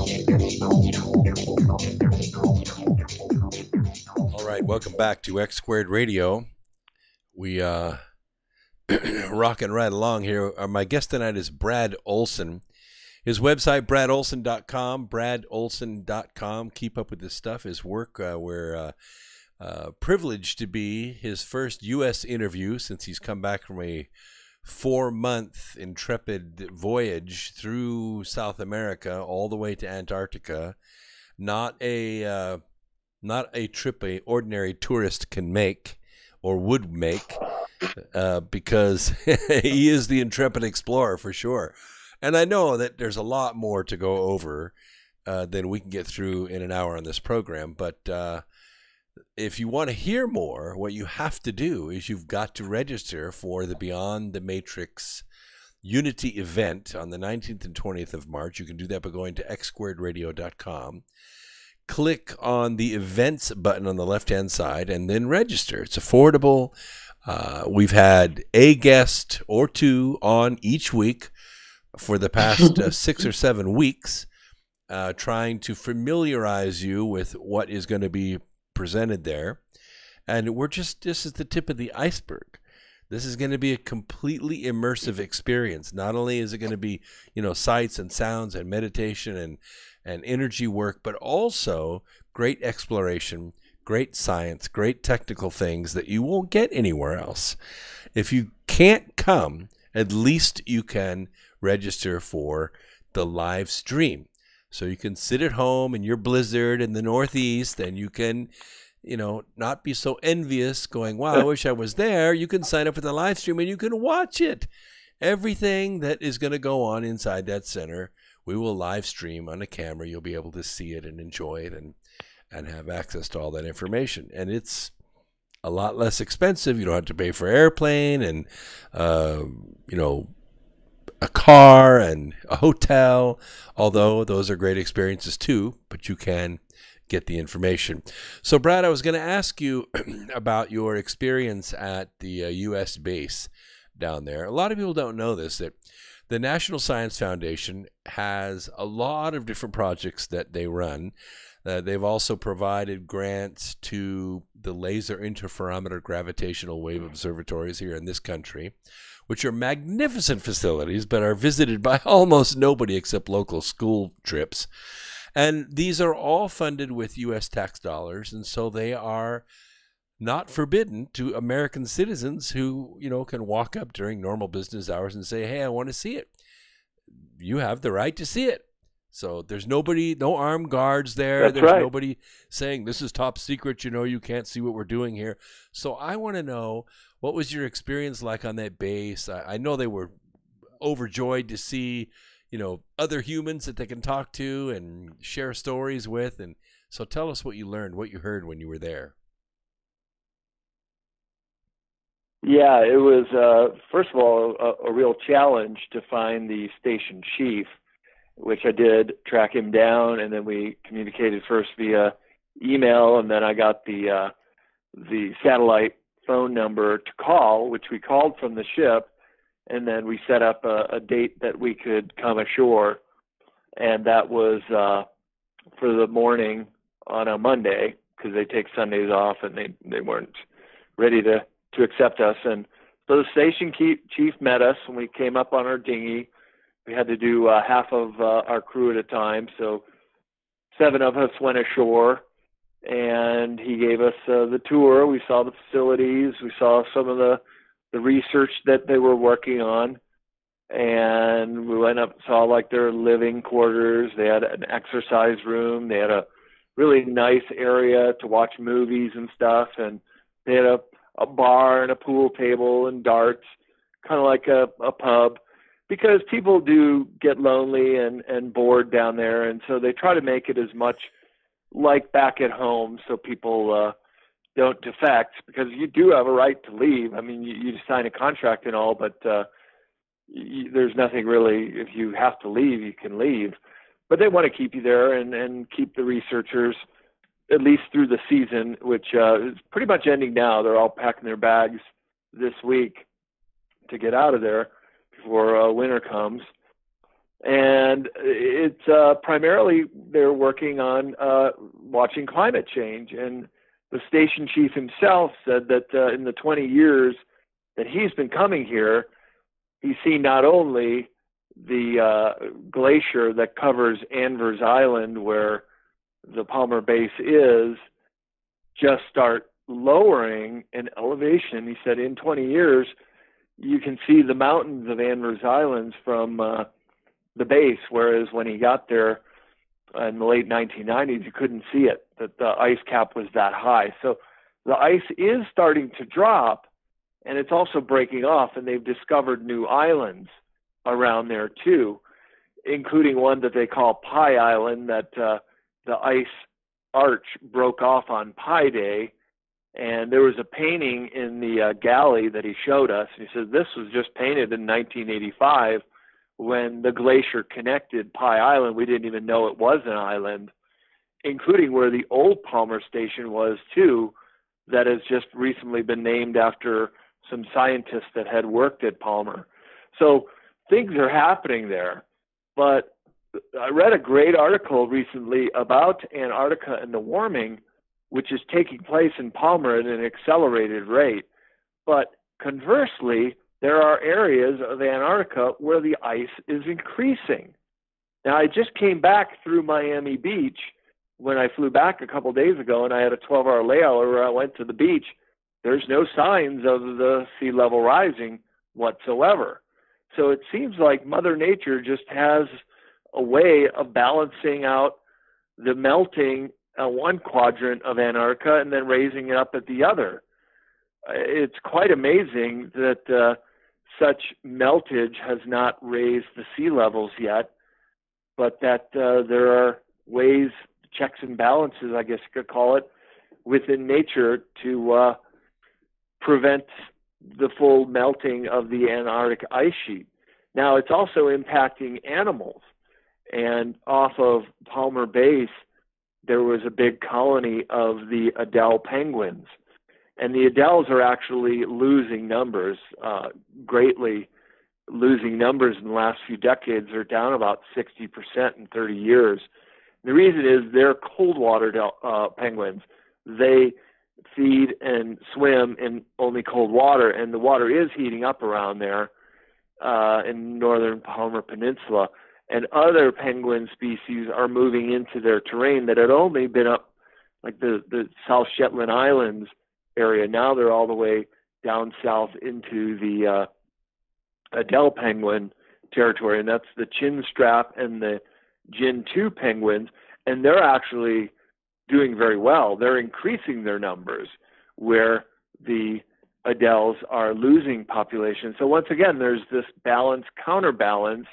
All right, welcome back to X Squared Radio. We rocking right along here. My guest tonight is Brad Olson. His website, bradolson.com, bradolson.com. Keep up with this stuff, his work. We're privileged to be his first U.S. interview since he's come back from a 4-month intrepid voyage through South America all the way to Antarctica. Not a trip a ordinary tourist can make or would make, because he is the intrepid explorer for sure. And I know that there's a lot more to go over than we can get through in an hour on this program. But if you want to hear more, what you have to do is you've got to register for the Beyond the Matrix Unity event on the 19th and 20th of March. You can do that by going to xsquaredradio.com. Click on the events button on the left-hand side and then register. It's affordable. We've had a guest or two on each week for the past 6 or 7 weeks, trying to familiarize you with what is going to be presented there. And this is the tip of the iceberg. This is going to be a completely immersive experience. Not only is it going to be, sights and sounds and meditation and energy work, but also great exploration, great science, great technical things that you won't get anywhere else. If you can't come, at least you can register for the live stream. So you can sit at home in your blizzard in the Northeast and you can, not be so envious going, wow, I wish I was there. You can sign up for the live stream and you can watch it. Everything that is going to go on inside that center, we will live stream on a camera. You'll be able to see it and enjoy it and have access to all that information. And it's a lot less expensive. You don't have to pay for airplane and, a car and a hotel, although those are great experiences too, but you can get the information. So, Brad, I was going to ask you about your experience at the U.S. base down there. A lot of people don't know this, that the National Science Foundation has a lot of different projects that they run. They've also provided grants to the Laser Interferometer Gravitational Wave Observatories here in this country, which are magnificent facilities, but are visited by almost nobody except local school trips. And these are all funded with U.S. tax dollars, and so they are not forbidden to American citizens who, can walk up during normal business hours and say, hey, I want to see it. You have the right to see it. So there's no armed guards there. That's There's right. Nobody saying this is top secret, you can't see what we're doing here. So I want to know, what was your experience like on that base? I know they were overjoyed to see, other humans that they can talk to and share stories with. And so tell us what you learned, what you heard when you were there. Yeah, it was, first of all, a real challenge to find the station chief, which I did track him down, and then we communicated first via email, and then I got the satellite phone number to call, which we called from the ship, and then we set up a date that we could come ashore, and that was for the morning on a Monday, because they take Sundays off, and they weren't ready to accept us. And so the station chief met us, and we came up on our dinghy. We had to do half of our crew at a time, so 7 of us went ashore, and he gave us the tour. We saw the facilities. We saw some of the research that they were working on, and we went up and saw like their living quarters. They had an exercise room. They had a really nice area to watch movies and stuff, and they had a bar and a pool table and darts, kind of like a pub, because people do get lonely and bored down there, and so they try to make it as much like back at home so people don't defect, because you do have a right to leave. I mean, you sign a contract and all, but there's nothing really, if you have to leave, you can leave. But they want to keep you there and keep the researchers at least through the season, which is pretty much ending now. They're all packing their bags this week to get out of there before winter comes. And it's primarily they're working on watching climate change. And the station chief himself said that in the 20 years that he's been coming here, he's seen not only the glacier that covers Anvers Island, where the Palmer Base is, just start lowering in elevation. He said in 20 years, you can see the mountains of Anvers Islands from the base, whereas when he got there in the late 1990s, you couldn't see it, that the ice cap was that high. So the ice is starting to drop, and it's also breaking off, and they've discovered new islands around there too, including one that they call Pie Island, that the ice arch broke off on Pi Day. And there was a painting in the galley that he showed us. He said this was just painted in 1985 when the glacier connected Pie Island. We didn't even know it was an island, including where the old Palmer Station was too, that has just recently been named after some scientists that had worked at Palmer. So things are happening there. But I read a great article recently about Antarctica and the warming, which is taking place in Palmer at an accelerated rate. But conversely, there are areas of Antarctica where the ice is increasing. Now, I just came back through Miami Beach when I flew back a couple days ago, and I had a 12-hour layover where I went to the beach. There's no signs of the sea level rising whatsoever. So it seems like Mother Nature just has a way of balancing out the melting one quadrant of Antarctica and then raising it up at the other. It's quite amazing that such meltage has not raised the sea levels yet, but that there are ways, checks and balances, I guess you could call it, within nature to prevent the full melting of the Antarctic ice sheet. Now, it's also impacting animals. And off of Palmer Base, there was a big colony of the Adele penguins. And the Adeles are actually losing numbers, greatly losing numbers in the last few decades. They're down about 60% in 30 years. The reason is they're cold water penguins. They feed and swim in only cold water, and the water is heating up around there in northern Palmer Peninsula. And other penguin species are moving into their terrain that had only been up like the South Shetland Islands area. Now they're all the way down south into the Adele penguin territory, and that's the chinstrap and the Gin 2 penguins, and they're actually doing very well. They're increasing their numbers where the Adeles are losing population. So once again, there's this balance, counterbalance.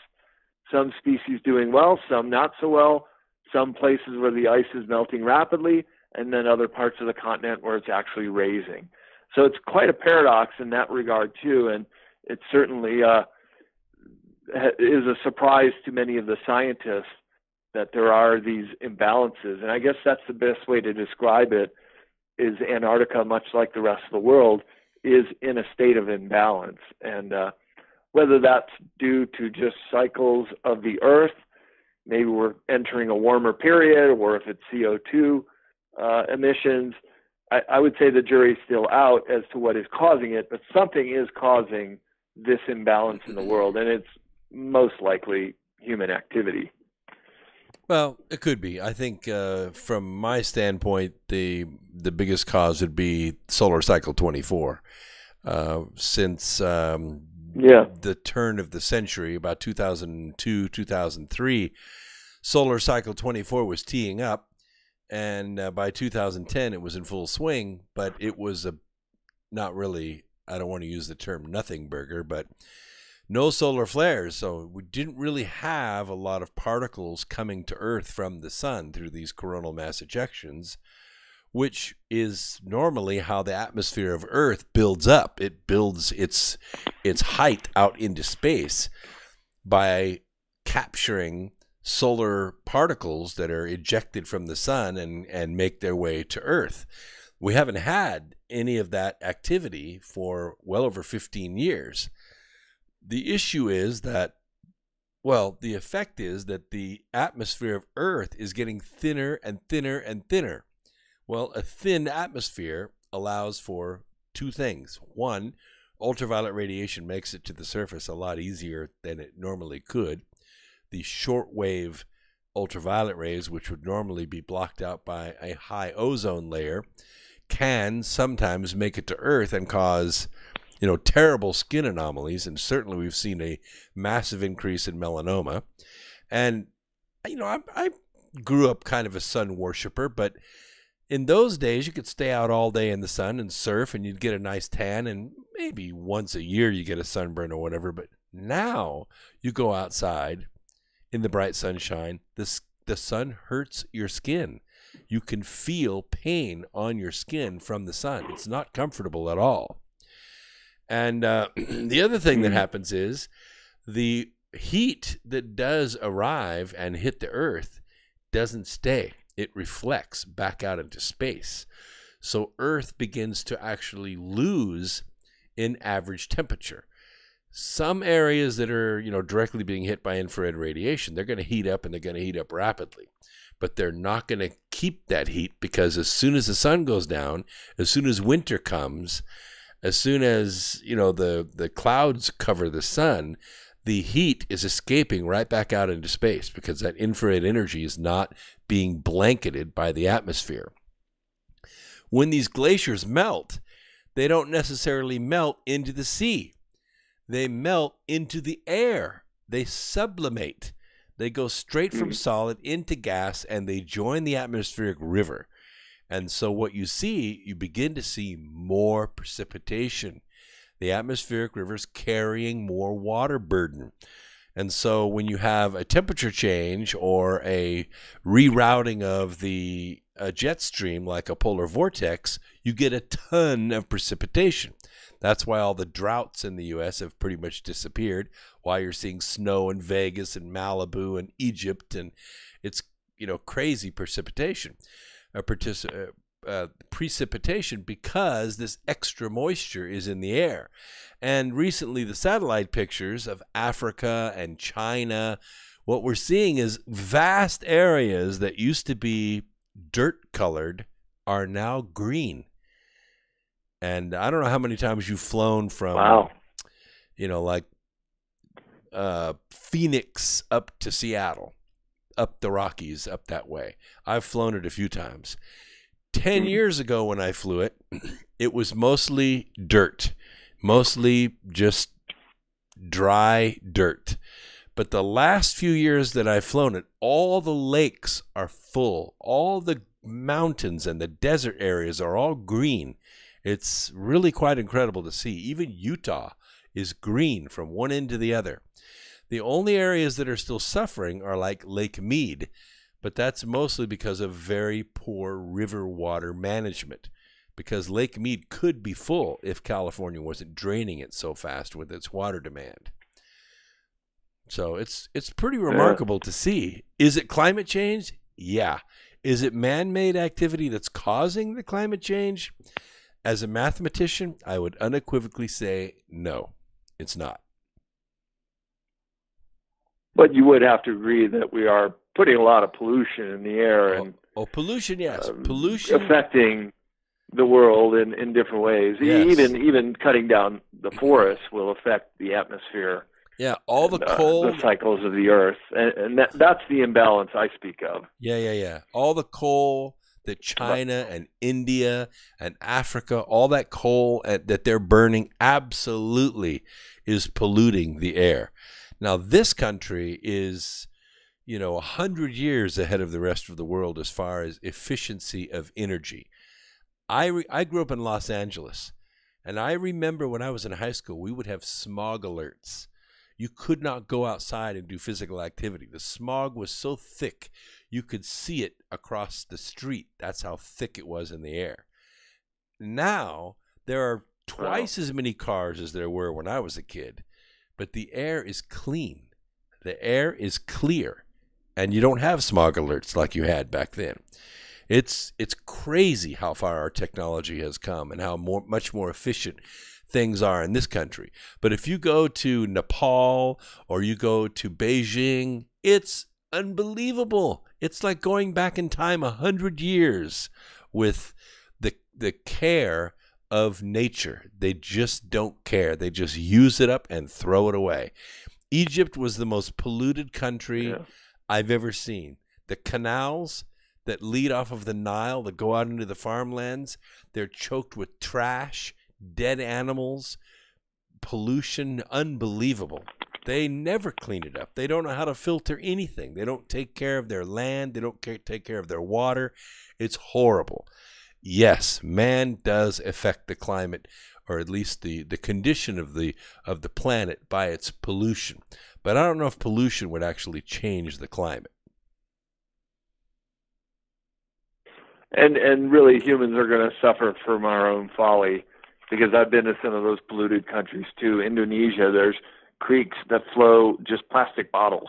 Some species doing well, some not so well, some places where the ice is melting rapidly, and then other parts of the continent where it's actually raising. So it's quite a paradox in that regard too, and it certainly is a surprise to many of the scientists that there are these imbalances. And I guess that's the best way to describe it, is Antarctica, much like the rest of the world, is in a state of imbalance. And whether that's due to just cycles of the Earth, maybe we're entering a warmer period, or if it's CO2 emissions, I would say the jury's still out as to what is causing it, but something is causing this imbalance in the world, and it's most likely human activity. Well, it could be. I think from my standpoint, the biggest cause would be solar cycle 24. Since the turn of the century, about 2002, 2003, solar cycle 24 was teeing up, and by 2010 it was in full swing, but it was not really, I don't want to use the term nothing burger, but no solar flares. So we didn't really have a lot of particles coming to Earth from the sun through these coronal mass ejections, which is normally how the atmosphere of Earth builds up. It builds its height out into space by capturing solar particles that are ejected from the sun and make their way to Earth. We haven't had any of that activity for well over 15 years. The issue is that Well, the effect is that the atmosphere of Earth is getting thinner and thinner and thinner. Well, a thin atmosphere allows for two things. One, ultraviolet radiation makes it to the surface a lot easier than it normally could. The shortwave ultraviolet rays, which would normally be blocked out by a high ozone layer, can sometimes make it to Earth and cause, terrible skin anomalies. And certainly we've seen a massive increase in melanoma. And, I grew up kind of a sun worshiper, but in those days you could stay out all day in the sun and surf and you'd get a nice tan, and maybe once a year you get a sunburn or whatever. But now you go outside in the bright sunshine, the sun hurts your skin. You can feel pain on your skin from the sun. It's not comfortable at all. And the other thing that happens is the heat that does arrive and hit the Earth doesn't stay. It reflects back out into space. So Earth begins to actually lose in average temperature. Some areas that are, directly being hit by infrared radiation, they're going to heat up, and they're going to heat up rapidly. But they're not going to keep that heat, because as soon as the sun goes down, as soon as winter comes, as soon as, the clouds cover the sun, the heat is escaping right back out into space, because that infrared energy is not being blanketed by the atmosphere. When these glaciers melt, they don't necessarily melt into the sea. They melt into the air. They sublimate. They go straight from solid into gas, and they join the atmospheric river. And so what you begin to see more precipitation. The atmospheric river's carrying more water burden. And so when you have a temperature change or a rerouting of the jet stream like a polar vortex, you get a ton of precipitation. That's why all the droughts in the U.S. have pretty much disappeared, why you're seeing snow in Vegas and Malibu and Egypt, and it's, crazy precipitation. Precipitation because this extra moisture is in the air. And recently the satellite pictures of Africa and China, what we're seeing is vast areas that used to be dirt colored are now green. And I don't know how many times you've flown from, Phoenix up to Seattle, up the Rockies, up that way. I've flown it a few times. 10 years ago when I flew it, it was mostly dirt, mostly just dry dirt. But the last few years that I've flown it, all the lakes are full. All the mountains and the desert areas are all green. It's really quite incredible to see. Even Utah is green from one end to the other. The only areas that are still suffering are like Lake Mead, but that's mostly because of very poor river water management, because Lake Mead could be full if California wasn't draining it so fast with its water demand. So it's pretty remarkable to see. Is it climate change? Yeah. Is it man-made activity that's causing the climate change? As a mathematician, I would unequivocally say no, it's not. But you would have to agree that we are putting a lot of pollution in the air and pollution, yes, pollution affecting the world in different ways. Yes. Even cutting down the forests will affect the atmosphere. Yeah, all the coal, the cycles of the earth, and that's the imbalance I speak of. Yeah. All the coal that China and India and Africa, all that coal that they're burning absolutely is polluting the air. Now, this country is, 100 years ahead of the rest of the world as far as efficiency of energy. I grew up in Los Angeles, and I remember when I was in high school, we would have smog alerts. You could not go outside and do physical activity. The smog was so thick, you could see it across the street. That's how thick it was in the air. Now, there are twice as many cars as there were when I was a kid, but the air is clean. The air is clear, and you don't have smog alerts like you had back then. It's crazy how far our technology has come and how much more efficient things are in this country. But if you go to Nepal or you go to Beijing, it's unbelievable. It's like going back in time 100 years with the care of nature. They just don't care. They just use it up and throw it away. Egypt was the most polluted country I've ever seen. The canals that lead off of the Nile that go out into the farmlands, they're choked with trash, dead animals, pollution, unbelievable. They never clean it up. They don't know how to filter anything. They don't take care of their land. They don't take care of their water. It's horrible. Yes, man does affect the climate, or at least the condition of the planet by its pollution. But I don't know if pollution would actually change the climate. And really, humans are going to suffer from our own folly, because I've been to some of those polluted countries too. Indonesia, there's creeks that flow just plastic bottles.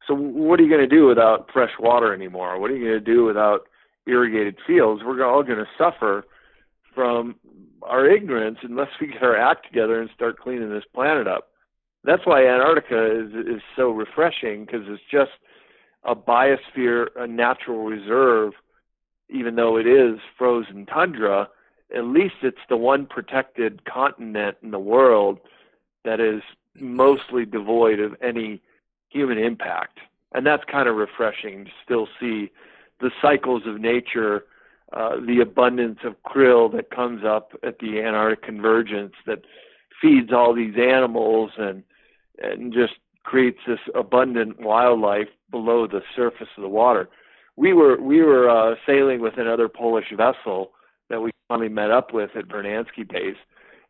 So what are you going to do without fresh water anymore? What are you going to do without irrigated fields? We're all going to suffer from our ignorance unless we get our act together and start cleaning this planet up. That's why Antarctica is so refreshing, because it's just a biosphere, a natural reserve. Even though it is frozen tundra, at least it's the one protected continent in the world that is mostly devoid of any human impact. And that's kind of refreshing to still see the cycles of nature, the abundance of krill that comes up at the Antarctic convergence that feeds all these animals and just creates this abundant wildlife below the surface of the water. We were sailing with another Polish vessel that we finally met up with at Vernansky Base,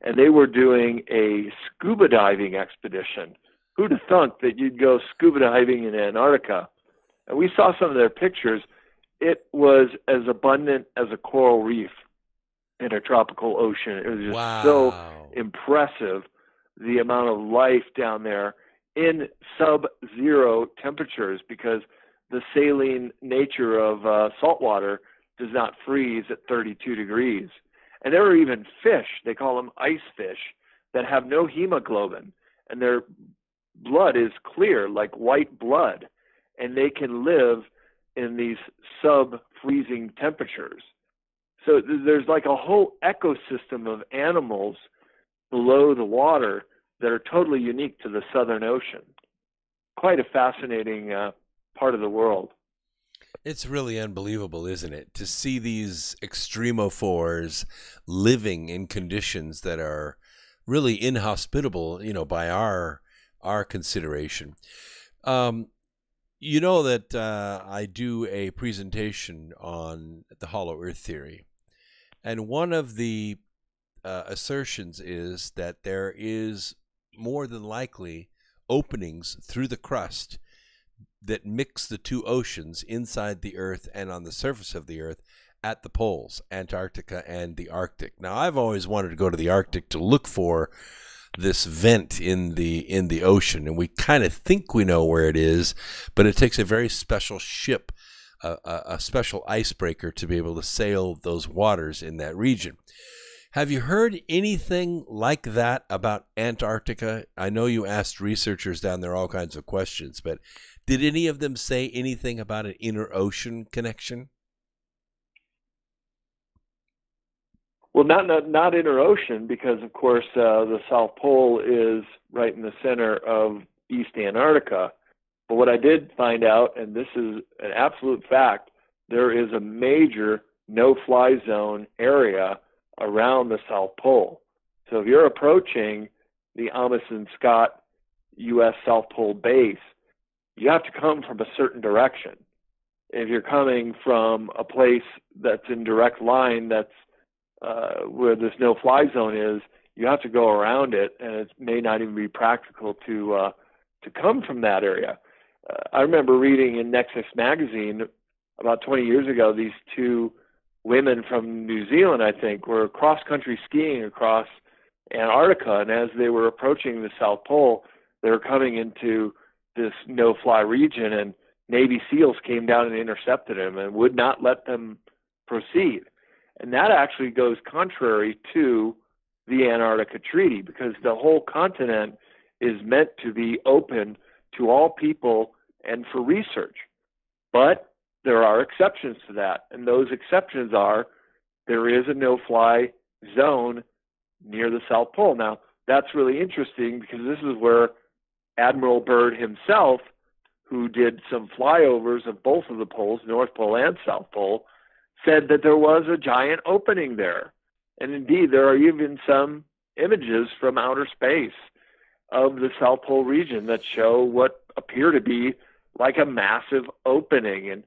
and they were doing a scuba diving expedition. Who'd have thunk that you'd go scuba diving in Antarctica? And we saw some of their pictures. It was as abundant as a coral reef in a tropical ocean. It was just so impressive, the amount of life down there in sub-zero temperatures, because the saline nature of salt water does not freeze at 32 degrees. And there are even fish, they call them ice fish, that have no hemoglobin, and their blood is clear, like white blood, and they can live in these sub-freezing temperatures. So there's like a whole ecosystem of animals below the water that are totally unique to the Southern Ocean. Quite a fascinating part of the world. It's really unbelievable, isn't it, to see these extremophores living in conditions that are really inhospitable, by our consideration. You know that I do a presentation on the hollow earth theory, and one of the assertions is that there is more than likely openings through the crust that mix the two oceans inside the Earth and on the surface of the Earth at the poles, Antarctica and the Arctic. Now, I've always wanted to go to the Arctic to look for this vent in the ocean, and we kind of think we know where it is, but it takes a very special ship, a special icebreaker, to be able to sail those waters in that region. Have you heard anything like that about Antarctica? I know you asked researchers down there all kinds of questions, but did any of them say anything about an inner ocean connection? Well, not inner ocean, because of course the South Pole is right in the center of East Antarctica. But what I did find out, and this is an absolute fact, there is a major no-fly zone area around the South Pole. So if you're approaching the Amundsen Scott U.S. South Pole base, you have to come from a certain direction. If you're coming from a place that's in direct line, that's where this no-fly zone is, you have to go around it, and it may not even be practical to come from that area. I remember reading in Nexus magazine about 20 years ago, these two women from New Zealand, I think, were cross-country skiing across Antarctica, and as they were approaching the South Pole, they were coming into this no-fly region, and Navy SEALs came down and intercepted them and would not let them proceed. And that actually goes contrary to the Antarctica Treaty, because the whole continent is meant to be open to all people and for research. But there are exceptions to that, and those exceptions are there is a no-fly zone near the South Pole. Now, that's really interesting because this is where Admiral Byrd himself, who did some flyovers of both of the poles, North Pole and South Pole, said that there was a giant opening there. And indeed, there are even some images from outer space of the South Pole region that show what appear to be like a massive opening. And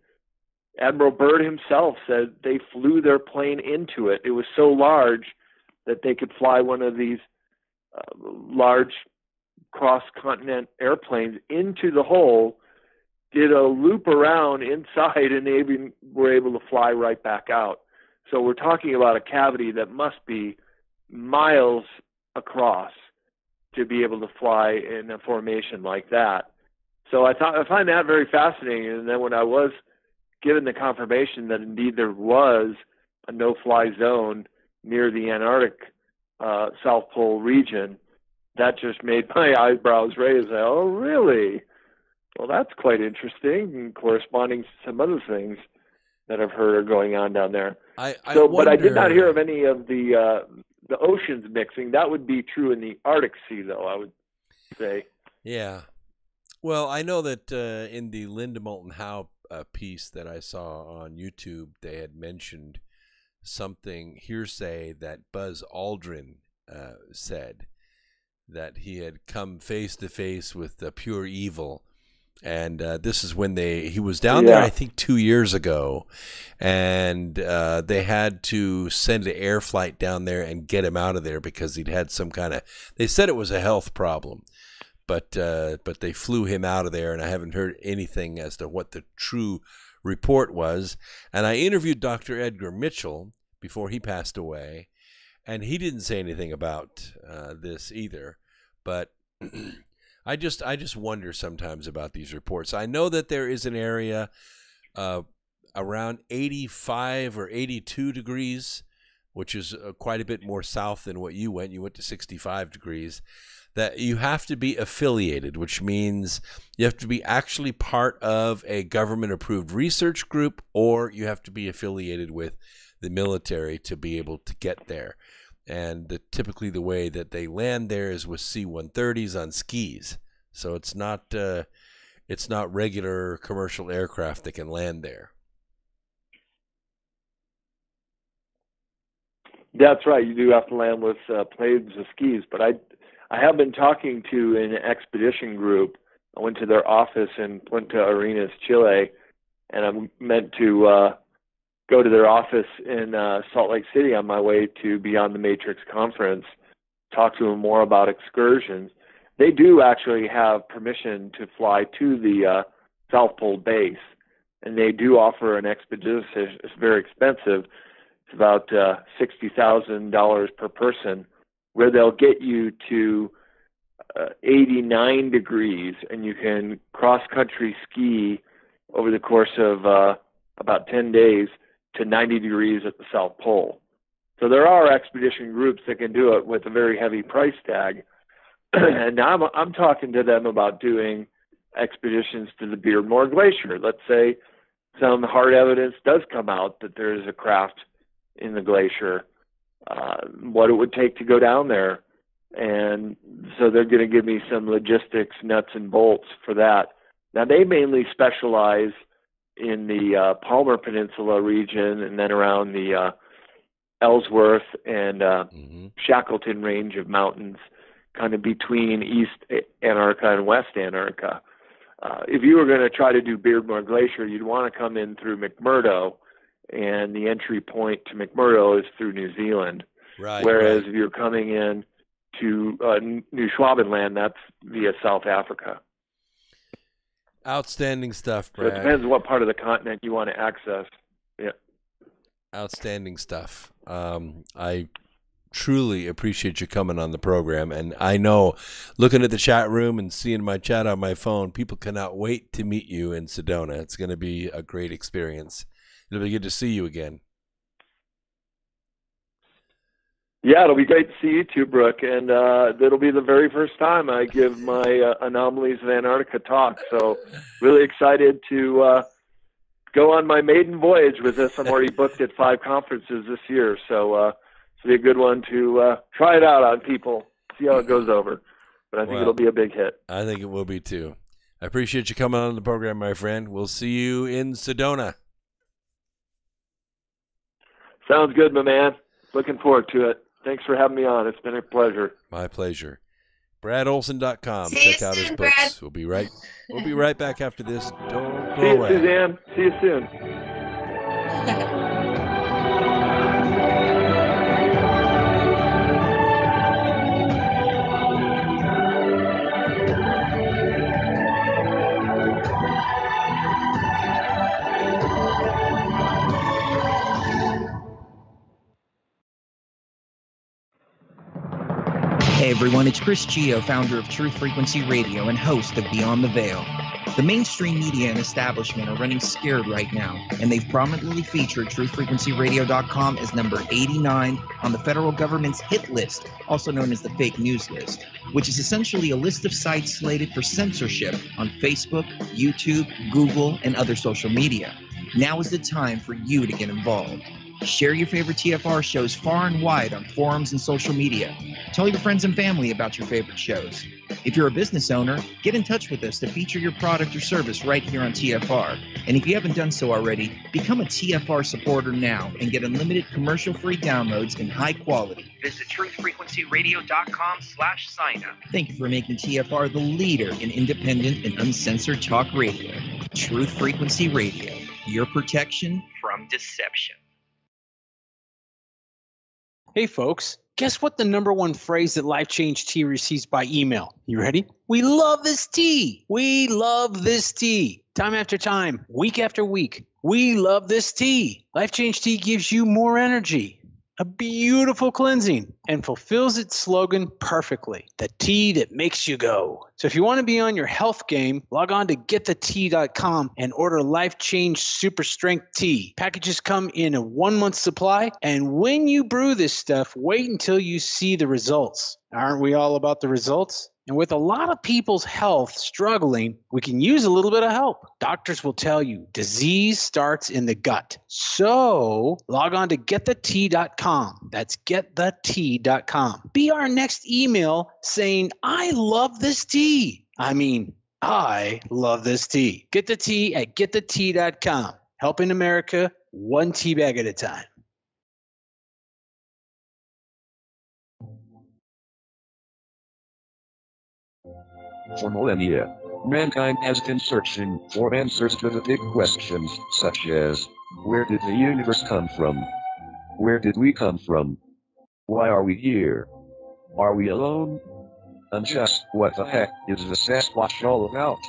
Admiral Byrd himself said they flew their plane into it. It was so large that they could fly one of these large cross-continent airplanes into the hole, did a loop around inside, and they even were able to fly right back out. So we're talking about a cavity that must be miles across to be able to fly in a formation like that. So I find that very fascinating. And then when I was given the confirmation that indeed there was a no-fly zone near the Antarctic South Pole region, that just made my eyebrows raise. Oh, really? Well, that's quite interesting and corresponding to some other things that I've heard are going on down there. But I did not hear of any of the oceans mixing. That would be true in the Arctic Sea, though, I would say. Yeah. Well, I know that in the Linda Moulton Howe piece that I saw on YouTube, they had mentioned something hearsay that Buzz Aldrin said, that he had come face to face with the pure evil. And this is when he was down there, I think 2 years ago, and they had to send an air flight down there and get him out of there because he'd had some kind of, they said it was a health problem, but they flew him out of there, and I haven't heard anything as to what the true report was. And I interviewed Dr. Edgar Mitchell before he passed away, and he didn't say anything about this either, but I just wonder sometimes about these reports. I know that there is an area around 85 or 82 degrees, which is quite a bit more south than what you went. You went to 65 degrees. That you have to be affiliated, which means you have to be actually part of a government-approved research group, or you have to be affiliated with the military to be able to get there. And typically the way that they land there is with C-130s on skis. So it's not regular commercial aircraft that can land there. That's right. You do have to land with planes of skis. But I have been talking to an expedition group. I went to their office in Punta Arenas, Chile, and I'm meant to go to their office in Salt Lake City on my way to Beyond the Matrix conference, talk to them more about excursions. They do actually have permission to fly to the South Pole base, and they do offer an expedition. It's very expensive. It's about $60,000 per person, where they'll get you to 89 degrees, and you can cross-country ski over the course of about 10 days to 90 degrees at the South Pole. So there are expedition groups that can do it with a very heavy price tag. And now I'm talking to them about doing expeditions to the Beardmore Glacier. Let's say some hard evidence does come out that there is a craft in the glacier, what it would take to go down there. And so they're going to give me some logistics, nuts and bolts for that. Now, they mainly specialize in the Palmer Peninsula region and then around the Ellsworth and Shackleton range of mountains, kind of between East Antarctica and West Antarctica. If you were going to try to do Beardmore Glacier, you'd want to come in through McMurdo, and the entry point to McMurdo is through New Zealand. Right. Whereas if you're coming in to New Schwabenland, that's via South Africa. Outstanding stuff, Brad. So it depends what part of the continent you want to access. Yeah. Outstanding stuff. I truly appreciate you coming on the program. And I know, looking at the chat room and seeing my chat on my phone, people cannot wait to meet you in Sedona. It's going to be a great experience. It'll be good to see you again. Yeah, it'll be great to see you too, Brooke. And that'll be the very first time I give my Anomalies of Antarctica talk. So really excited to go on my maiden voyage with this. I'm already booked at 5 conferences this year. So it'll be a good one to try it out on people, see how it goes over. But I think it'll be a big hit. I think it will be too. I appreciate you coming on the program, my friend. We'll see you in Sedona. Sounds good, my man. Looking forward to it. Thanks for having me on. It's been a pleasure. My pleasure. BradOlson.com. Check out his books. We'll be right back after this. Don't go away. See you, Suzanne. See you soon. Hey everyone, it's Chris Gio, founder of Truth Frequency Radio and host of Beyond the Veil. The mainstream media and establishment are running scared right now, and they've prominently featured truthfrequencyradio.com as number 89 on the federal government's hit list, also known as the fake news list, which is essentially a list of sites slated for censorship on Facebook, YouTube, Google, and other social media. Now is the time for you to get involved. Share your favorite TFR shows far and wide on forums and social media. Tell your friends and family about your favorite shows. If you're a business owner, get in touch with us to feature your product or service right here on TFR. And if you haven't done so already, become a TFR supporter now and get unlimited commercial-free downloads in high quality. Visit truthfrequencyradio.com/sign-up. Thank you for making TFR the leader in independent and uncensored talk radio. Truth Frequency Radio, your protection from deception. Hey folks, guess what the #1 phrase that Life Change Tea receives by email? You ready? We love this tea. We love this tea. Time after time, week after week, we love this tea. Life Change Tea gives you more energy, a beautiful cleansing, and fulfills its slogan perfectly. The tea that makes you go. So if you want to be on your health game, log on to getthetea.com and order Life Change Super Strength Tea. Packages come in a 1-month supply, and when you brew this stuff, wait until you see the results. Aren't we all about the results? And with a lot of people's health struggling, we can use a little bit of help. Doctors will tell you disease starts in the gut. So log on to getthetea.com. That's getthetea.com. Be our next email saying, I love this tea. I love this tea. Get the tea at getthetea.com. Helping America one tea bag at a time. For millennia, mankind has been searching for answers to the big questions, such as, where did the universe come from? Where did we come from? Why are we here? Are we alone? And just what the heck is the Sasquatch all about?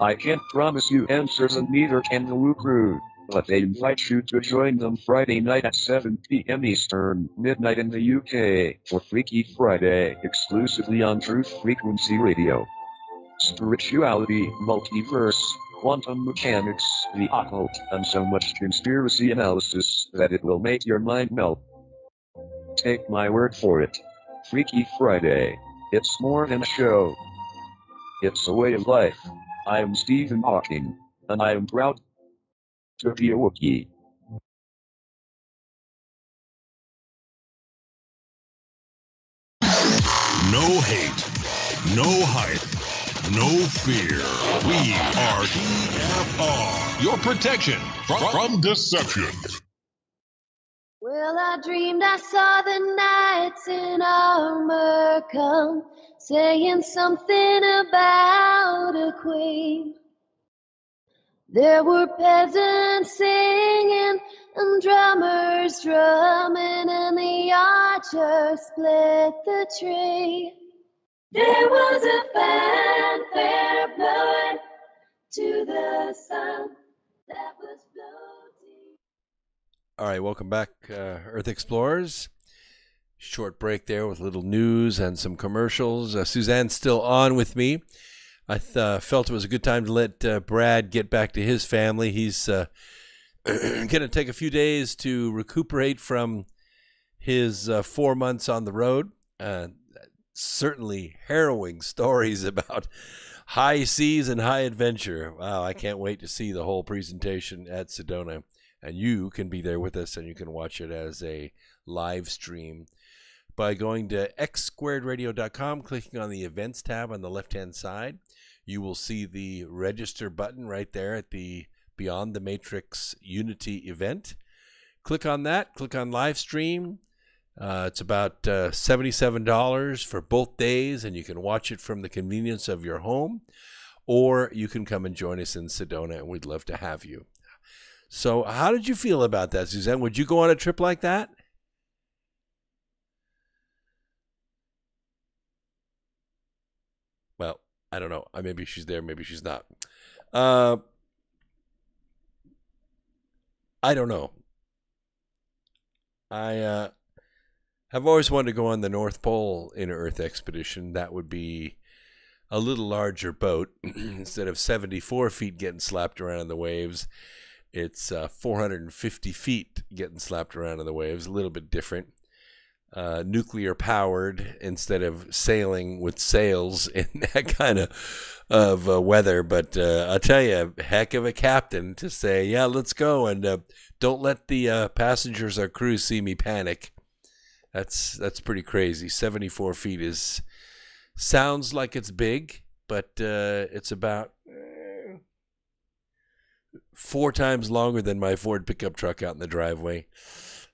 I can't promise you answers, and neither can the Woo Crew, but they invite you to join them Friday night at 7 p.m. Eastern, midnight in the UK, for Freaky Friday, exclusively on Truth Frequency Radio. Spirituality, multiverse, quantum mechanics, the occult, and so much conspiracy analysis that it will make your mind melt. Take my word for it. Freaky Friday. It's more than a show. It's a way of life. I am Stephen Hawking, and I am proud to be a Wookiee. No hate, no hype, no fear. We are TFR, your protection from deception. Well, I dreamed I saw the knights in armor come, saying something about a queen. There were peasants singing and drummers drumming, and the archers split the tree. There was a fanfare blowing to the sun that was floating. All right, welcome back, Earth Explorers. Short break there with a little news and some commercials. Suzanne's still on with me. I felt it was a good time to let Brad get back to his family. He's going to take a few days to recuperate from his 4 months on the road. Certainly harrowing stories about high seas and high adventure. Wow, I can't wait to see the whole presentation at Sedona. And you can be there with us, and you can watch it as a live stream by going to x2radio.com, clicking on the events tab on the left-hand side. You will see the register button right there at the Beyond the Matrix Unity event. Click on that, click on live stream. It's about $77 for both days, and you can watch it from the convenience of your home, or you can come and join us in Sedona, and we'd love to have you. So how did you feel about that, Suzanne? Would you go on a trip like that? Well, I don't know. Maybe she's there, maybe she's not. I don't know. I have always wanted to go on the North Pole Inner Earth expedition. That would be a little larger boat. Instead of 74 feet getting slapped around in the waves, it's 450 feet getting slapped around in the waves. A little bit different. Nuclear powered instead of sailing with sails in that kind of weather. But I'll tell you, heck of a captain to say, yeah, let's go. And don't let the passengers or crew see me panic. That's pretty crazy. 74 feet sounds like it's big, but it's about 4 times longer than my Ford pickup truck out in the driveway.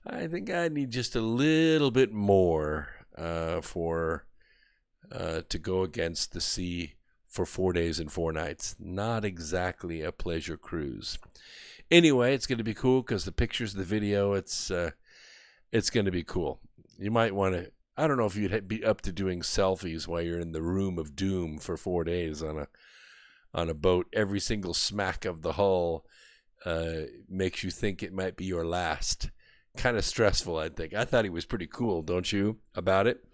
I think I need just a little bit more to go against the sea for 4 days and 4 nights. Not exactly a pleasure cruise. Anyway, it's going to be cool because the pictures, the video, it's going to be cool. You might want to, I don't know if you'd be up to doing selfies while you're in the room of doom for 4 days on a boat. Every single smack of the hull makes you think it might be your last. Kind of stressful, I think. I thought he was pretty cool, don't you, about it?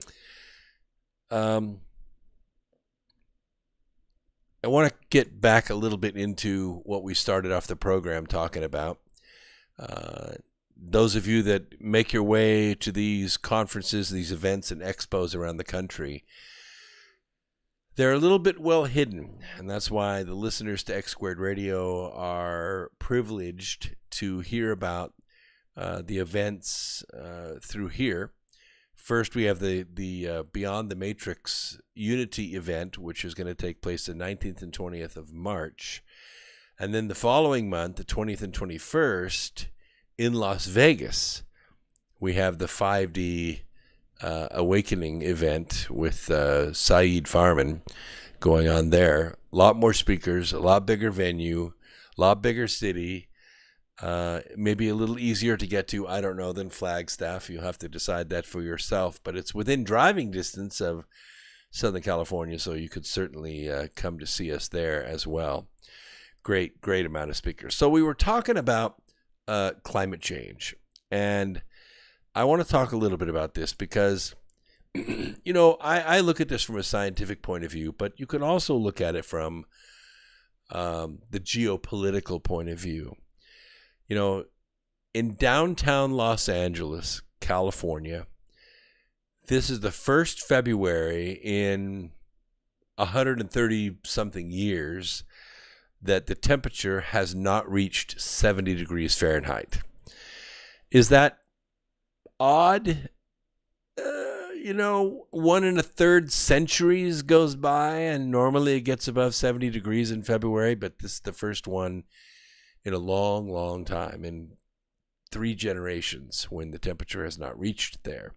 I want to get back a little bit into what we started off the program talking about. Those of you that make your way to these conferences, these events and expos around the country, they're a little bit well hidden, and that's why the listeners to X Squared Radio are privileged to hear about the events through here. First, we have the Beyond the Matrix Unity event, which is going to take place the 19th and 20th of March. And then the following month, the 20th and 21st, in Las Vegas, we have the 5D Awakening event with Saeed Farman going on there. A lot more speakers, a lot bigger venue, a lot bigger city. Maybe a little easier to get to, I don't know, than Flagstaff. You'll have to decide that for yourself. But it's within driving distance of Southern California, so you could certainly come to see us there as well. Great amount of speakers. So we were talking about climate change. And I want to talk a little bit about this because, you know, I look at this from a scientific point of view, but you can also look at it from the geopolitical point of view. You know, in downtown Los Angeles, California, this is the first February in 130-something years that the temperature has not reached 70 degrees Fahrenheit. Is that odd? You know, 1 1/3 centuries goes by, and normally it gets above 70 degrees in February, but this is the first one in a long, long time, in 3 generations, when the temperature has not reached there.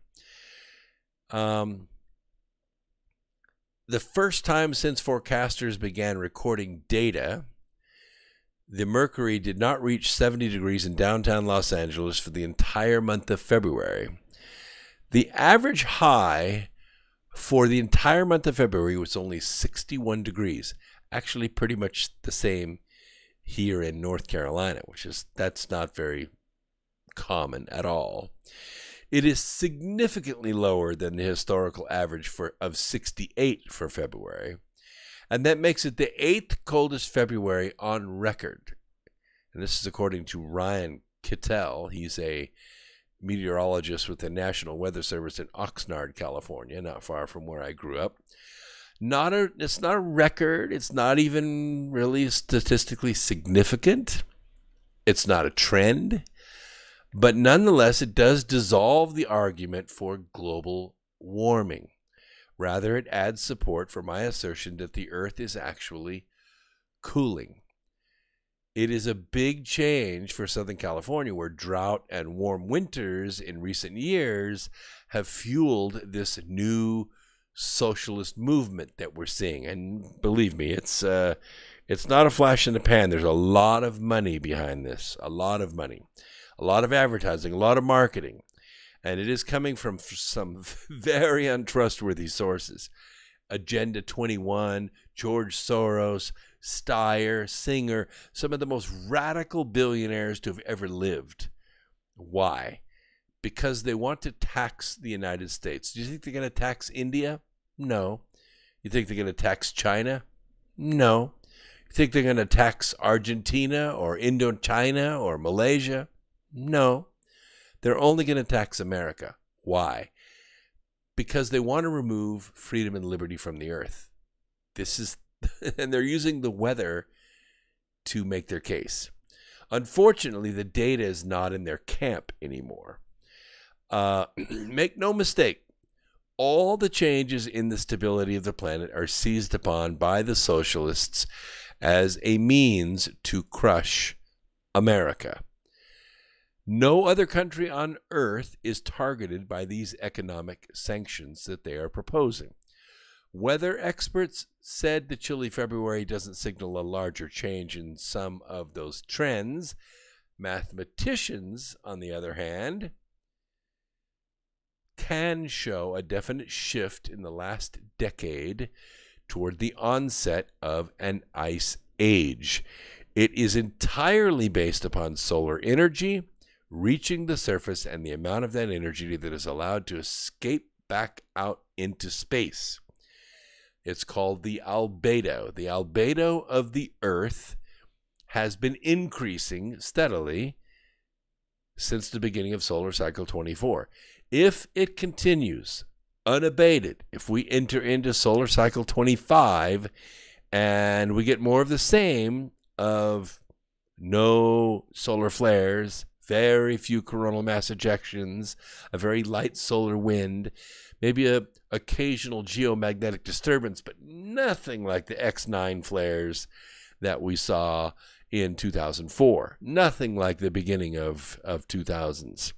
The first time since forecasters began recording data, the mercury did not reach 70 degrees in downtown Los Angeles for the entire month of February. The average high for the entire month of February was only 61 degrees, actually pretty much the same here in North Carolina, that's not very common at all. It is significantly lower than the historical average of 68 for February, and that makes it the 8th coldest February on record. And this is according to Ryan Kittel. He's a meteorologist with the National Weather Service in Oxnard, California, not far from where I grew up. It's not a record. It's not even really statistically significant. It's not a trend. But nonetheless, it does dissolve the argument for global warming. Rather, it adds support for my assertion that the Earth is actually cooling. It is a big change for Southern California, where drought and warm winters in recent years have fueled this new socialist movement that we're seeing. And believe me, it's not a flash in the pan. There's a lot of money behind this, a lot of money, a lot of advertising, a lot of marketing. And it is coming from some very untrustworthy sources. Agenda 21, George Soros, Steyer, Singer, some of the most radical billionaires to have ever lived. Why? Because they want to tax the United States. Do you think they're going to tax India? No. You think they're going to tax China? No. You think they're going to tax Argentina or Indochina or Malaysia? No. They're only going to tax America. Why? Because they want to remove freedom and liberty from the earth. And they're using the weather to make their case. Unfortunately, the data is not in their camp anymore. Make no mistake, all the changes in the stability of the planet are seized upon by the socialists as a means to crush America. No other country on earth is targeted by these economic sanctions that they are proposing. Weather experts said the chilly February doesn't signal a larger change in some of those trends. Mathematicians, on the other hand, can show a definite shift in the last decade toward the onset of an ice age. It is entirely based upon solar energy reaching the surface and the amount of that energy that is allowed to escape back out into space. It's called the albedo. The albedo of the Earth has been increasing steadily since the beginning of solar cycle 24. If it continues unabated, if we enter into solar cycle 25 and we get more of the same of no solar flares, very few coronal mass ejections, a very light solar wind, maybe a occasional geomagnetic disturbance, but nothing like the X9 flares that we saw in 2004. Nothing like the beginning of 2000s.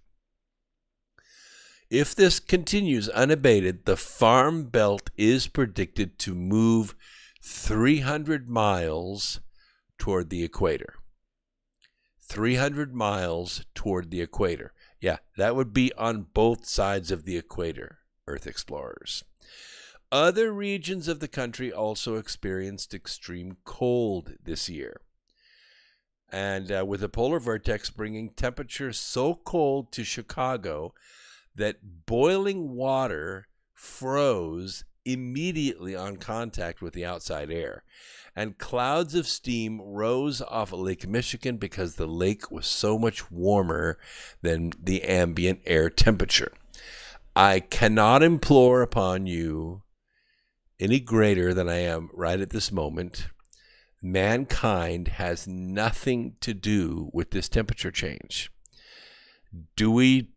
If this continues unabated, the farm belt is predicted to move 300 miles toward the equator. 300 miles toward the equator. Yeah, that would be on both sides of the equator, Earth explorers. Other regions of the country also experienced extreme cold this year. And with the polar vortex bringing temperatures so cold to Chicago that boiling water froze immediately on contact with the outside air. And clouds of steam rose off of Lake Michigan because the lake was so much warmer than the ambient air temperature. I cannot implore upon you any greater than I am right at this moment. Mankind has nothing to do with this temperature change. Do we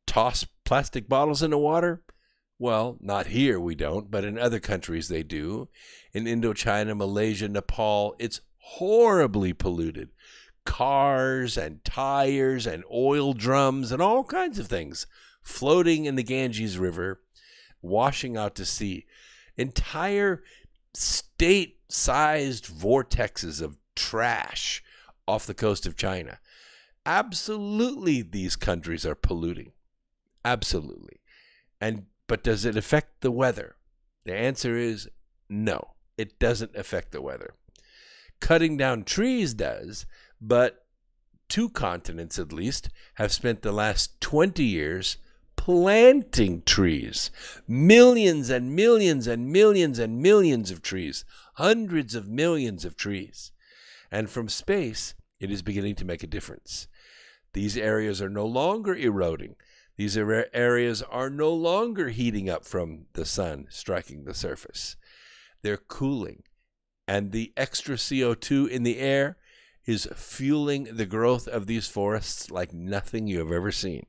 toss plastic bottles in the water? Well, not here we don't, but in other countries they do. In Indochina, Malaysia, Nepal, it's horribly polluted. Cars and tires and oil drums and all kinds of things floating in the Ganges River, washing out to sea. Entire state-sized vortexes of trash off the coast of China. Absolutely, these countries are polluting. Absolutely. But does it affect the weather? The answer is no. It doesn't affect the weather. Cutting down trees does, but two continents at least have spent the last 20 years planting trees. Millions and millions and millions and millions of trees. Hundreds of millions of trees. And from space, it is beginning to make a difference. These areas are no longer eroding. These areas are no longer heating up from the sun striking the surface. They're cooling. And the extra CO2 in the air is fueling the growth of these forests like nothing you have ever seen.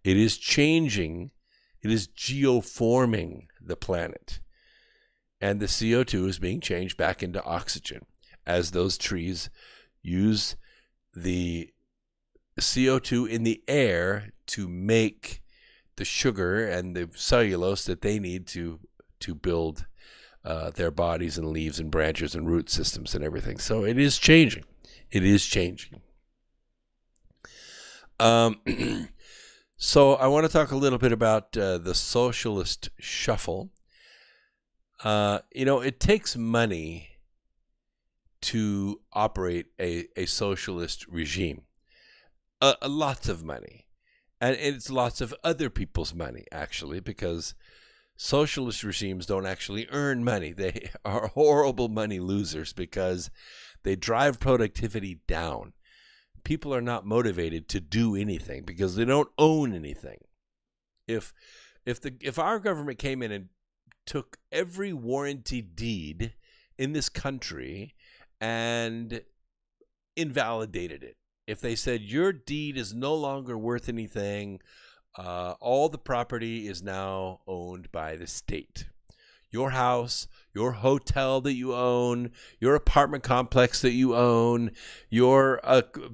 It is changing. It is geoforming the planet. And the CO2 is being changed back into oxygen as those trees use the CO2 in the air to make the sugar and the cellulose that they need to build their bodies and leaves and branches and root systems and everything. So it is changing. It is changing. So I want to talk a little bit about the socialist shuffle. It takes money to operate a socialist regime. Lots of money. And it's lots of other people's money, actually, because socialist regimes don't actually earn money. They are horrible money losers because they drive productivity down. People are not motivated to do anything because they don't own anything. If our government came in and took every warranty deed in this country and invalidated it, if they said your deed is no longer worth anything, all the property is now owned by the state. Your house, your hotel that you own, your apartment complex that you own, your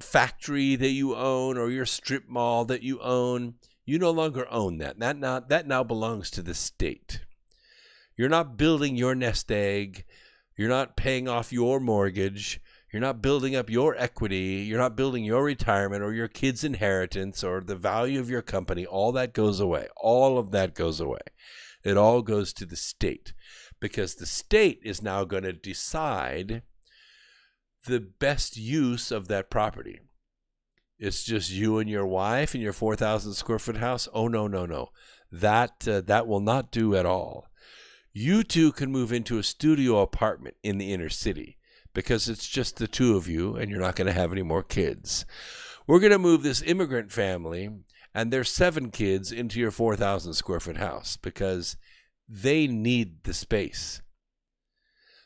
factory that you own, or your strip mall that you own, you no longer own that. That now belongs to the state. You're not building your nest egg. You're not paying off your mortgage. You're not building up your equity. You're not building your retirement or your kids' inheritance or the value of your company. All that goes away. All of that goes away. It all goes to the state because the state is now going to decide the best use of that property. It's just you and your wife and your 4,000 square foot house. Oh, no. That will not do at all. You two can move into a studio apartment in the inner city because it's just the two of you and you're not going to have any more kids. We're going to move this immigrant family and their 7 kids into your 4,000 square foot house because they need the space.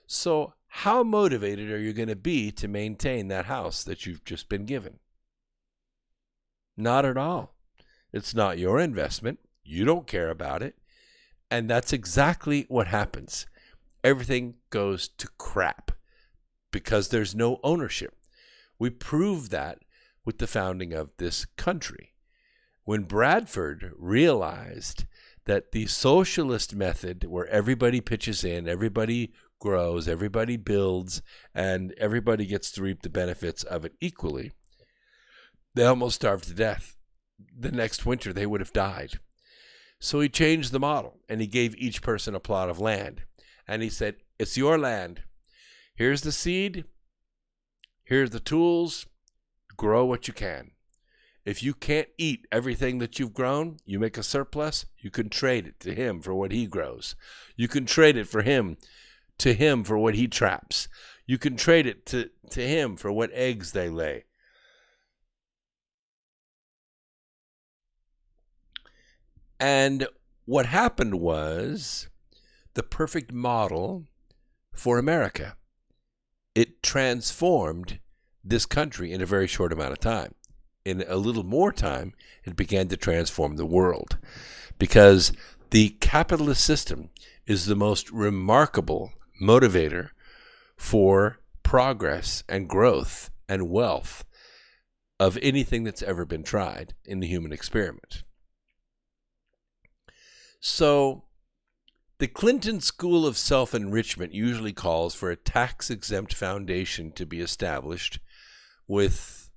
So how motivated are you going to be to maintain that house that you've just been given? Not at all. It's not your investment. You don't care about it. And that's exactly what happens. Everything goes to crap because there's no ownership. We proved that with the founding of this country. When Bradford realized that the socialist method where everybody pitches in, everybody grows, everybody builds, and everybody gets to reap the benefits of it equally, they almost starved to death. The next winter, they would have died. So he changed the model, and he gave each person a plot of land. And he said, it's your land. Here's the seed. Here's the tools. Grow what you can. If you can't eat everything that you've grown, you make a surplus, you can trade it to him for what he grows. You can trade it to him for what he traps. You can trade it to him for what eggs they lay. And what happened was the perfect model for America. It transformed this country in a very short amount of time. In a little more time, it began to transform the world because the capitalist system is the most remarkable motivator for progress and growth and wealth of anything that's ever been tried in the human experiment. So the Clinton School of Self-Enrichment usually calls for a tax-exempt foundation to be established with,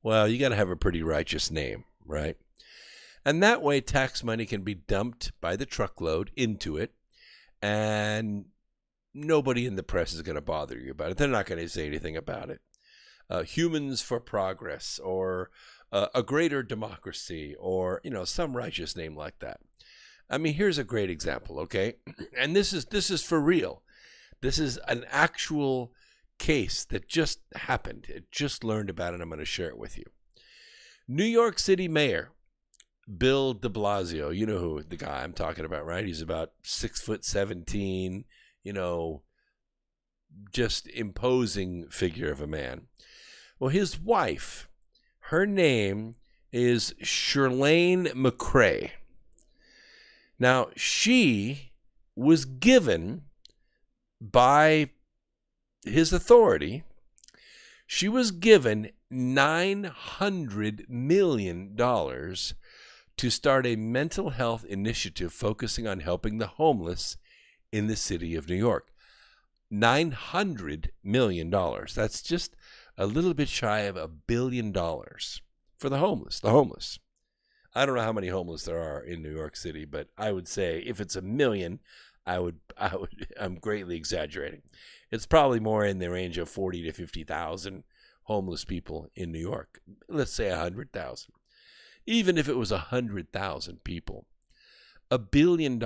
well, you got to have a pretty righteous name, right? And that way tax money can be dumped by the truckload into it, and nobody in the press is going to bother you about it. They're not going to say anything about it. Humans for Progress, or a greater democracy, or some righteous name like that. I mean, here's a great example, okay? And this is for real. This is an actual case that just happened. It just learned about it. I'm going to share it with you. New York City Mayor Bill de Blasio, you know who the guy I'm talking about, right? He's about 6'17", just imposing figure of a man. Well, his wife, her name is Shirlane McCrae. Now, she was given by his authority, she was given $900 million to start a mental health initiative focusing on helping the homeless in the city of New York. $900 million. That's just a little bit shy of $1 billion for the homeless. The homeless. I don't know how many homeless there are in New York City, but I would say if it's 1 million, I'm greatly exaggerating. It's probably more in the range of 40 to 50,000 homeless people in New York. Let's say 100,000. Even if it was 100,000 people, $1 billion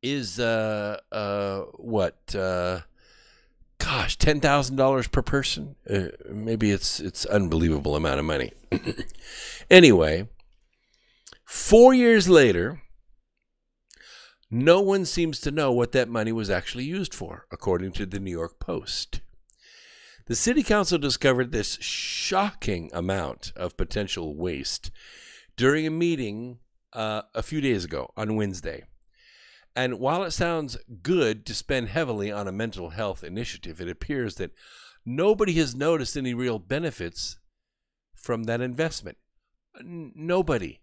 is $10,000 per person. Maybe it's unbelievable amount of money. Anyway, 4 years later, no one seems to know what that money was actually used for, according to the New York Post. The city council discovered this shocking amount of potential waste during a meeting a few days ago on Wednesday. And while it sounds good to spend heavily on a mental health initiative, it appears that nobody has noticed any real benefits from that investment. Nobody.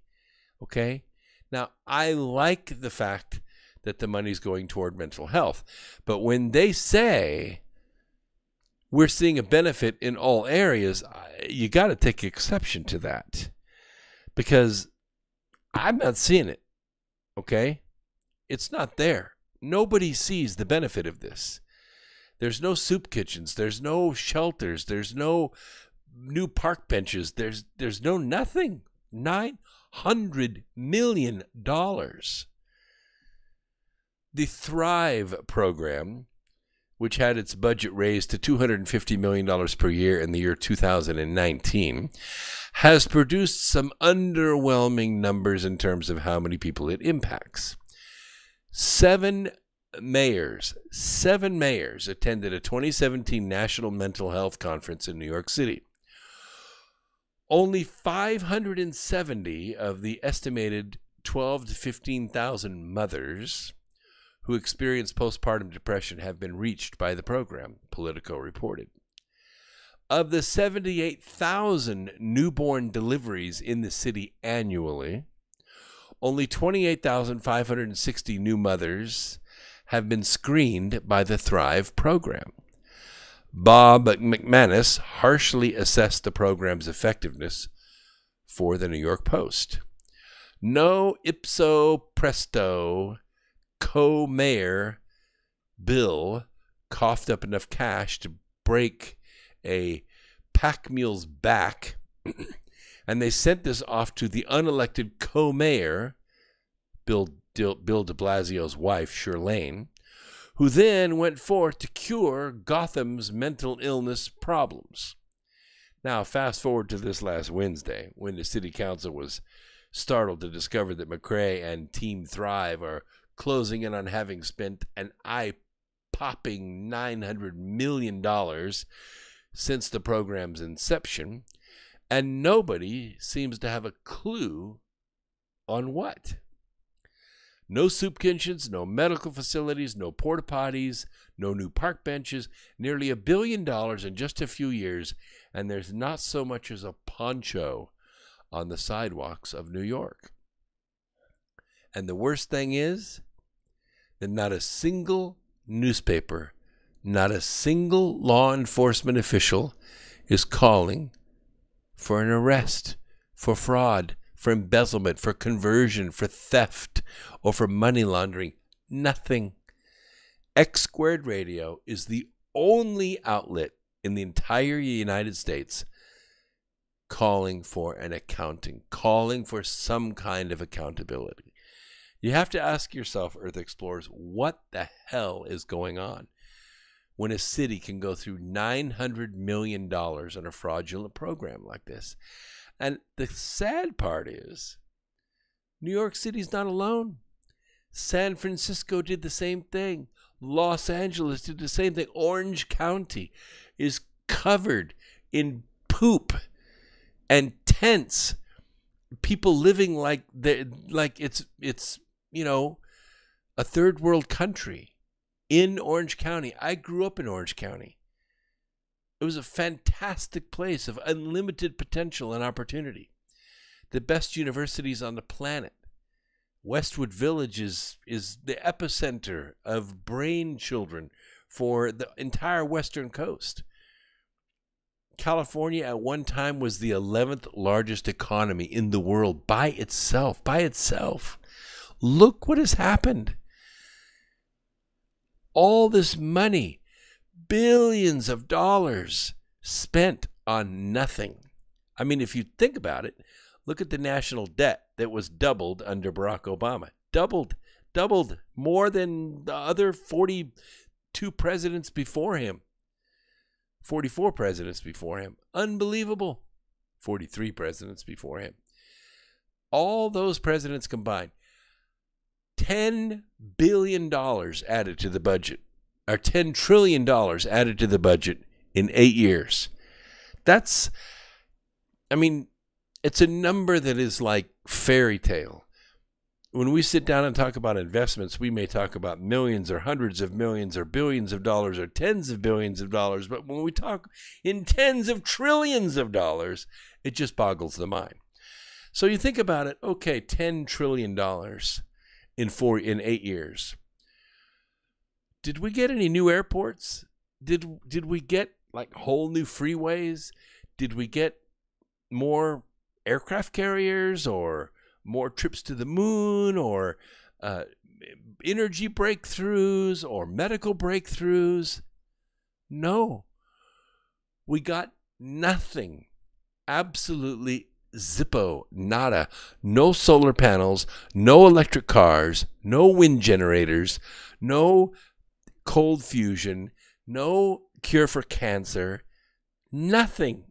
Okay? Now, I like the fact that the money's going toward mental health. But when they say we're seeing a benefit in all areas, you got to take exception to that. Because I'm not seeing it. Okay? It's not there. Nobody sees the benefit of this. There's no soup kitchens. There's no shelters. There's no new park benches. There's no nothing. $900 million. The Thrive program, which had its budget raised to $250 million per year in the year 2019, has produced some underwhelming numbers in terms of how many people it impacts. 7 mayors attended a 2017 National Mental Health Conference in New York City. Only 570 of the estimated 12 to 15,000 mothers who experience postpartum depression have been reached by the program, Politico reported. Of the 78,000 newborn deliveries in the city annually, only 28,560 new mothers have been screened by the Thrive program. Bob McManus harshly assessed the program's effectiveness for the New York Post. No ipso presto co-mayor Bill coughed up enough cash to break a pack mule's back, and they sent this off to the unelected co-mayor, Bill de Blasio's wife, Shirlane, who then went forth to cure Gotham's mental illness problems. Now, fast forward to this last Wednesday, when the city council was startled to discover that McCrae and Team Thrive are closing in on having spent an eye-popping $900 million since the program's inception, and nobody seems to have a clue on what. No soup kitchens, no medical facilities, no porta potties, no new park benches, nearly $1 billion in just a few years, and there's not so much as a poncho on the sidewalks of New York. And the worst thing is that not a single newspaper, not a single law enforcement official is calling for an arrest, for fraud, for embezzlement, for conversion, for theft, or for money laundering. Nothing. X Squared Radio is the only outlet in the entire United States calling for an accounting, calling for some kind of accountability. You have to ask yourself, Earth Explorers, what the hell is going on? when a city can go through $900 million on a fraudulent program like this. And the sad part is, New York City's not alone. San Francisco did the same thing. Los Angeles did the same thing. Orange County is covered in poop and tents. People living like it's a third world country in Orange County. I grew up in Orange County. It was a fantastic place of unlimited potential and opportunity. The best universities on the planet. Westwood Village is the epicenter of brain children for the entire Western coast. California at one time was the 11th largest economy in the world by itself. Look what has happened. All this money, billions of dollars spent on nothing. I mean, if you think about it, look at the national debt that was doubled under Barack Obama. Doubled more than the other 42 presidents before him. 44 presidents before him. Unbelievable. 43 presidents before him. All those presidents combined. $10 billion added to the budget. Or $10 trillion added to the budget in 8 years. It's a number that is like fairy tale. When we sit down and talk about investments, we may talk about millions or hundreds of millions or billions of dollars or tens of billions of dollars. But when we talk in tens of trillions of dollars, it just boggles the mind. So you think about it, okay, $10 trillion in 8 years. Did we get any new airports? Did we get like whole new freeways? Did we get more aircraft carriers or more trips to the moon or energy breakthroughs or medical breakthroughs? No. We got nothing. Absolutely zippo, nada. No solar panels, no electric cars, no wind generators, no cold fusion, no cure for cancer, nothing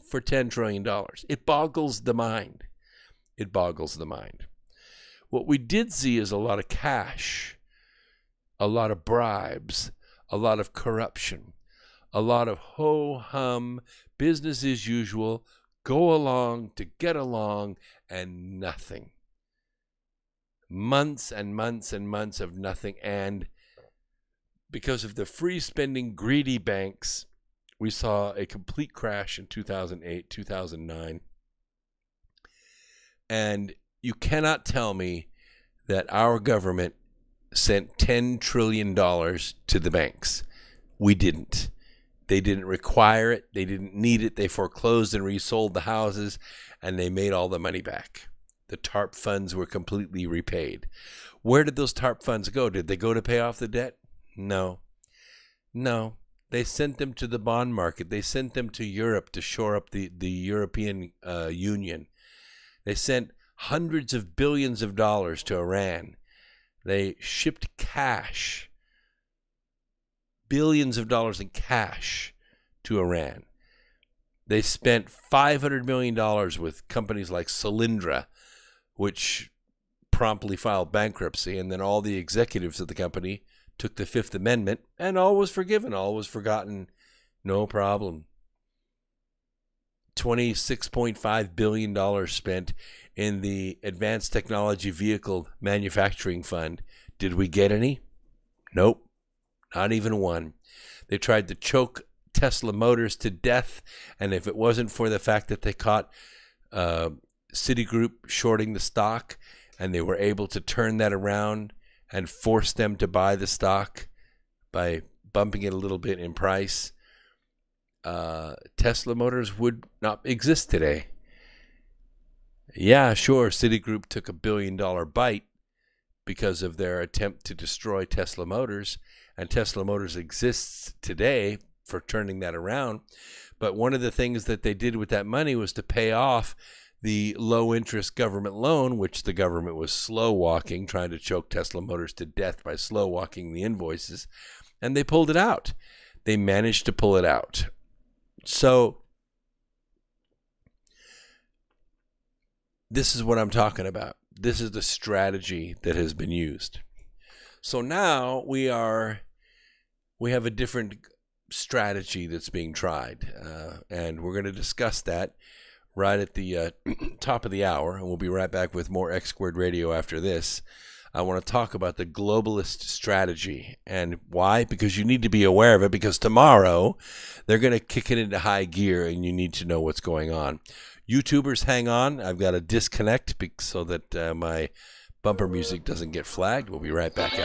for $10 trillion. It boggles the mind. It boggles the mind. What we did see is a lot of cash, a lot of bribes, a lot of corruption, a lot of ho-hum, business as usual, go along to get along, and nothing. Months and months and months of nothing. And because of the free spending, greedy banks, we saw a complete crash in 2008, 2009. And you cannot tell me that our government sent $10 trillion to the banks. We didn't. They didn't require it. They didn't need it. They foreclosed and resold the houses, and they made all the money back. The TARP funds were completely repaid. Where did those TARP funds go? Did they go to pay off the debt? No. They sent them to the bond market. They sent them to Europe to shore up the European Union. They sent hundreds of billions of dollars to Iran. They shipped cash, billions of dollars in cash to Iran. They spent $500 million with companies like Solyndra, which promptly filed bankruptcy, and then all the executives of the company took the Fifth Amendment, and all was forgiven, all was forgotten, no problem. $26.5 billion spent in the Advanced Technology Vehicle Manufacturing Fund. Did we get any? Nope, not even one. They tried to choke Tesla Motors to death, and if it wasn't for the fact that they caught Citigroup shorting the stock, and they were able to turn that around and force them to buy the stock by bumping it a little bit in price, Tesla Motors would not exist today. Yeah, sure, Citigroup took $1 billion bite because of their attempt to destroy Tesla Motors, and Tesla Motors exists today for turning that around. But one of the things that they did with that money was to pay off the low-interest government loan, which the government was slow-walking, trying to choke Tesla Motors to death by slow-walking the invoices. and they pulled it out. They managed to pull it out. So this is what I'm talking about. This is the strategy that has been used. So now we have a different strategy that's being tried, and we're going to discuss that right at the top of the hour, and we'll be right back with more X Squared Radio after this. I want to talk about the globalist strategy. And why? Because you need to be aware of it, because tomorrow they're going to kick it into high gear, and you need to know what's going on. YouTubers, hang on. I've got to disconnect so that my bumper music doesn't get flagged. We'll be right back after.